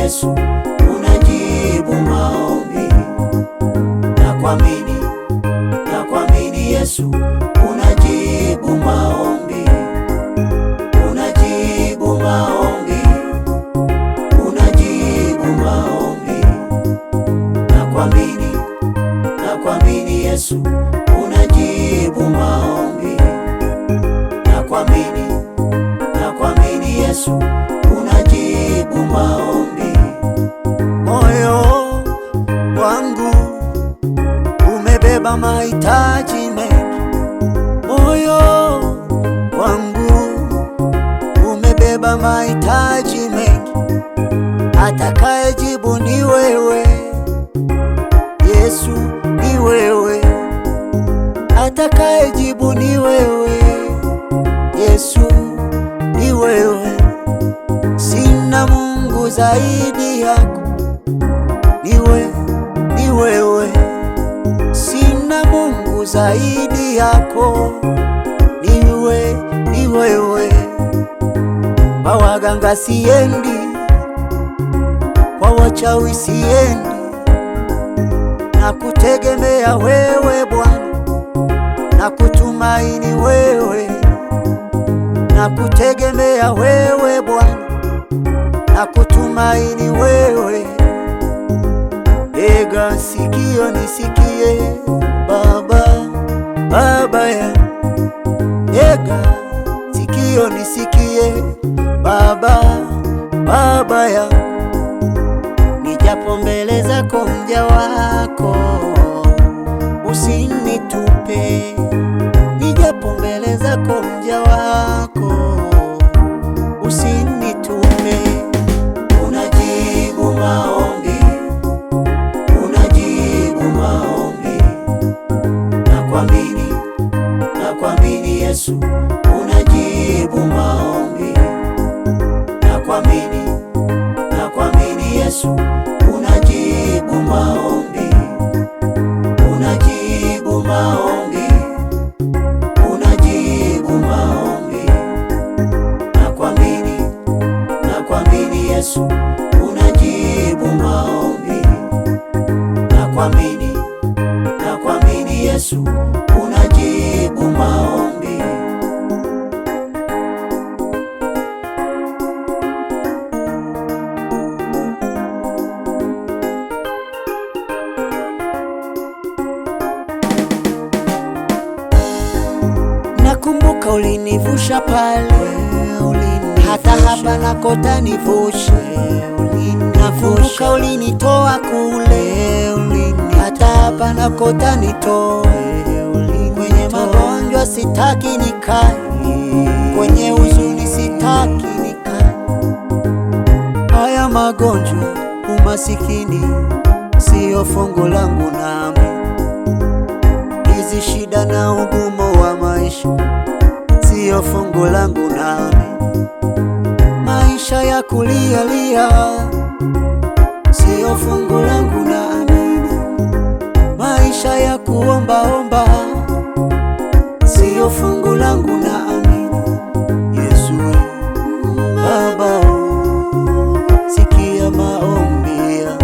Yesu unajibu maombi. Nakuamini Yesu unajibu maombi. Unajibu maombi. Unajibu maombi. Nakuamini Yesu unajibu maombi. Nakuamini Yesu unajibu maombi. Moyo wangu umebeba mahitaji mengi. Moyo wangu umebeba mahitaji mengi. Atakayejibu ni wewe Yesu, ni wewe. Atakayejibu ni wewe Yesu, ni wewe. Sina Mungu zaidi yako, ni wewe. Sina Mungu zaidi yako, ni wewe. Kwa waganga siendi, kwa wachawi siendi, nakutegemea wewe Bwana, nakutumaini wewe, nakutegemea wewe Bwana, nakutumaini wewe. Ega sikio nisikie Baba ya. Ega sikio nisikie Baba ya. Nijapo mbele zako mja wako, usinitupe. Nijapo mbele zako mja wako, usinitupe. Unajibu maombi. Unajibu maombi. Nakuamini Yesu unajibu maombi. Nakuamini Yesu unajibu maombi. Unajibu maombi. Unajibu maombi. Nakuamini Yesu unajibu maombi. Nakuamini Yesu unajibu maombi. Nakumbuka ulinivusha pale, hata hapa nakota nivushe. Nakumbuka ulinitoa kule, hata hapa nakota nitoe. Kwenye magonjwa sitaki nikae, kwenye huzuni sitaki nikae. Haya magonjwa, umasikini siyo fungu langu nami. Hizi shida na ugumu wa maisha siyo fungu langu nami. Maisha ya kulialia siyo fungu langu nami. Maisha ya kuombaomba siyo fungu langu nami. Yesu Baba, sikia maombi ya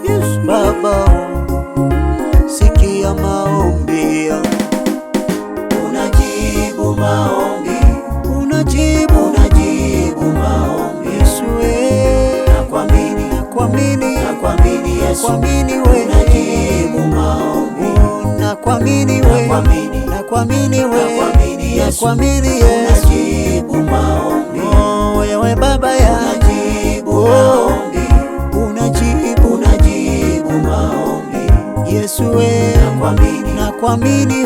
Yesu Baba, sikia maombi ya. Unajibu maombi. Unajibu maombi. Yesu nakuamini Yesu unajibu maombi. Nakuamini Yesu unajibu maombi. Wewe Baba ya unajibu maombi. Yesu nakuamini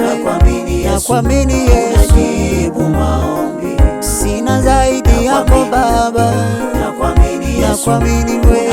Yesu unajibu maombi. Sina zaidi yako Baba, nakuamini wewe.